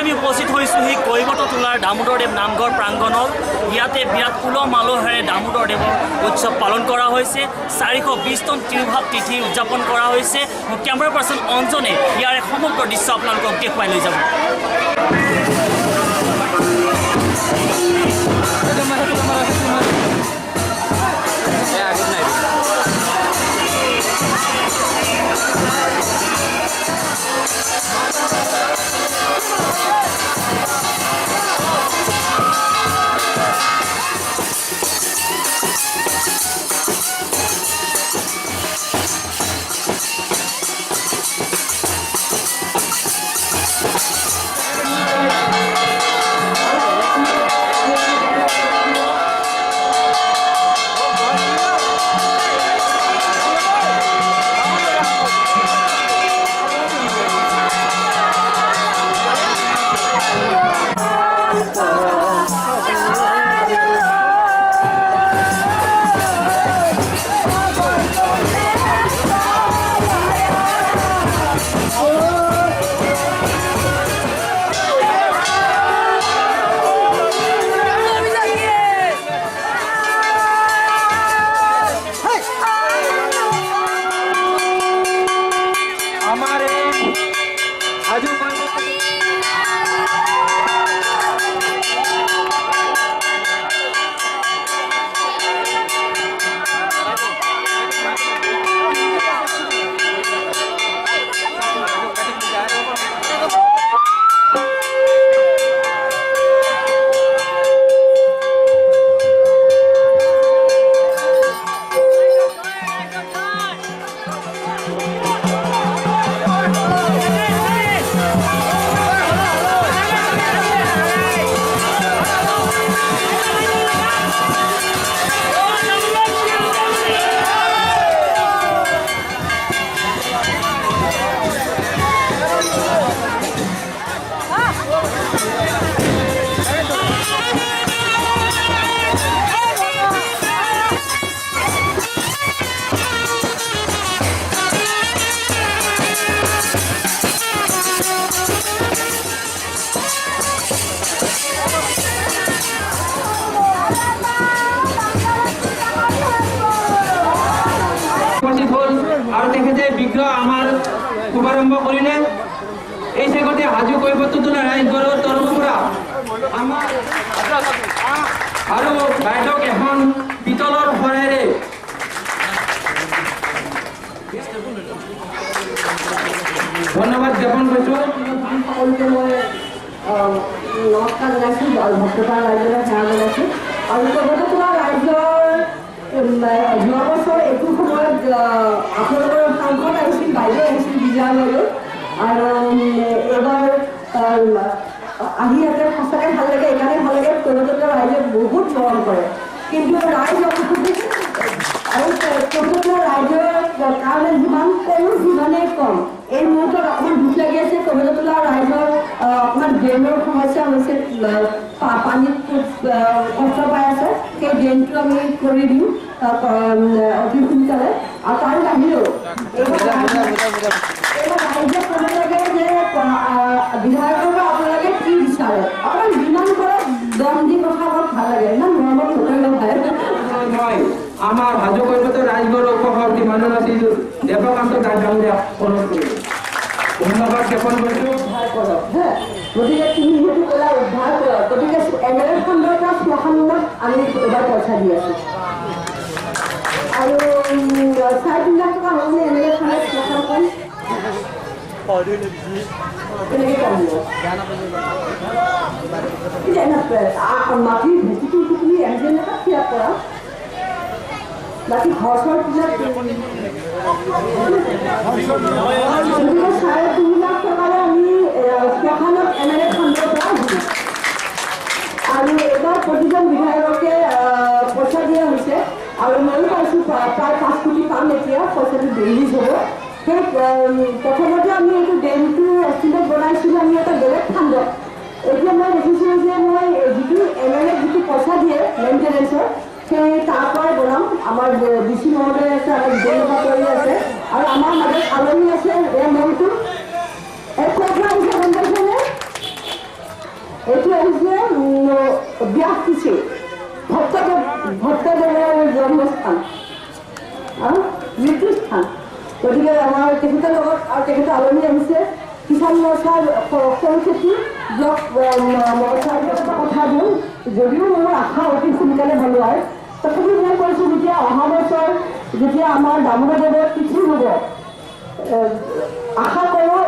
আমি উপস্থিত হৈছোঁ সেই কৈবটতোলাৰ দামোদৰদেৱ নামঘৰ প্ৰাংগণত। ইয়াতে বিৰাট উলহ মালহেৰে দামোদৰদেৱৰ উৎসৱ পালন কৰা হৈছে। 420তম তিৰুভাৱ তিথি উদযাপন কৰা হৈছে। মোৰ কেমেৰা পাৰ্চন অঞ্জনে ইয়াৰ সমগ্ৰ দৃশ্য আপোনালোকক দেখুৱাই লৈ যাব। আৰু তেখেতে বিগ্ৰহ আমাৰ শুভাৰম্ভ কৰিলে। এই চেগতে হাজো কৈবটতোলা ৰাইজঘৰৰ তৰফৰ পৰা আমাৰ আৰু বাইদেউক এখন পিতলৰ শৰাইৰে ধন্যবাদ জ্ঞাপন কৰিছোঁ। সকলোকে মই নমস্কাৰ জনাইছোঁ, ভক্তপাল ৰাইজলৈ সেৱা জনাইছোঁ। আৰু কৈবটতোলা ৰাইজৰ যোৱা বছৰ এইটো সময়ত আপোনালোকৰ সাংসদ আহিছিল, বাইদেউ আহিছিল বিজয়ালৈ, আৰু এইবাৰ আহি ইয়াতে সঁচাকৈ ভাল লাগে। এইকাৰণে ভাল লাগে, কৈবটতোলা ৰাইজে বহুত মৰম কৰে। কিন্তু ৰাইজ আৰু কৈবটতোলা ৰাইজৰ কাৰণে যিমান কৰোঁ সিমানেই কম। এই মুহূৰ্তত অকণমান দুখ লাগি আছে। কৈবটতোলা ৰাইজৰ অকণমান ড্ৰেইনৰ সমস্যা হৈছে, পানীত কষ্ট পাই আছে। সেই ড্ৰেইনটো আমি কৰি দিওঁ অতি সোনকালে। আৰু তাৰ বাহিৰেও এইবাৰ ৰাইজে ক'ব লাগে যে বিধায়কৰ পৰা আপোনালোকে কি বিচাৰে, অকণমান যিমান কৰে দম দি কথা বৰ ভাল লাগে। ইমান মৰমত নকৰিলে মই আমাৰ হাজো কৈবটৰ ৰাইজঘৰৰ উপসভাপতি মাননীয় দেৱকান্ত দাস ডাঙৰীয়া অনুৰোধ কৰিলোঁ। ধন্যবাদ জ্ঞাপন কৰিছোঁ। গতিকে তুমি যিহেতু ক'লা উদ্ধাৰ কৰক, গতিকে MLA খণ্ডৰ পৰা শ্মশানত আমি এইবাৰ পইচা দি আছোঁ। আৰু 3.5 লাখ টকা হ'লনে MLA খণ্ডৰ শ্মশানখন? কেনেকৈ কমিব? মাটিৰ ভেটিটো তুমি MLA এটাত ফিৰাপ কৰা, বাকী ঘৰ চৰবিলাক 3.5 লাখ টকাৰে আমি শ্মশানত MLA খণ্ডৰ পৰা দিছোঁ। আৰু এইবাৰ প্ৰতিজন বিধায়কে পইচা দিয়া হৈছে। আৰু ময়ো পাইছোঁ প্ৰায় 5 কোটি পাম এতিয়া, পইচাটো ৰিলিজ হ'ব। সেই প্ৰথমতে আমি এইটো ডেমটো এষ্টিমেট বনাইছিলোঁ আমি এটা বেলেগ ফাণ্ডত। এতিয়া মই দেখিছোঁ যে মই যিটো MLA যিটো পইচা দিয়ে মেইনটেনেঞ্চৰ, সেই তাৰ পৰাই বনাম। আমাৰ DC মহোদয় আছে, আমাৰ বিজয়নগৰ কৰি আছে, আৰু আমাৰ মাজত আলহী আছে। এই মনটো এক কথা আহিছে, গম পাইছেনে? এইটো আহিছে ব্যাসতিথি ভট্টদেৱৰ জন্মস্থান আৰু মৃত্যুস্থান। গতিকে আমাৰ তেখেতৰ লগত আৰু তেখেতৰ আলহী আহিছে কিষাণ মৰ্চাৰ সৰু খেতি ব্লক মৰ্চাৰ কথা দিওঁ, যদিও মোৰ আশা অতি সোনকালে ভাল হয়, তথাপিও মই কৈছোঁ যেতিয়া অহা বছৰ যেতিয়া আমাৰ দামোদৰদেৱৰ তিথি হ'ব, আশা কৰোঁ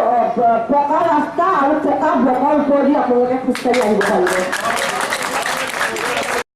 পকা ৰাস্তা আৰু পকা ব্লকৰ ওপৰেদি আপোনালোকে খোজকাঢ়ি আহিব পাৰিব।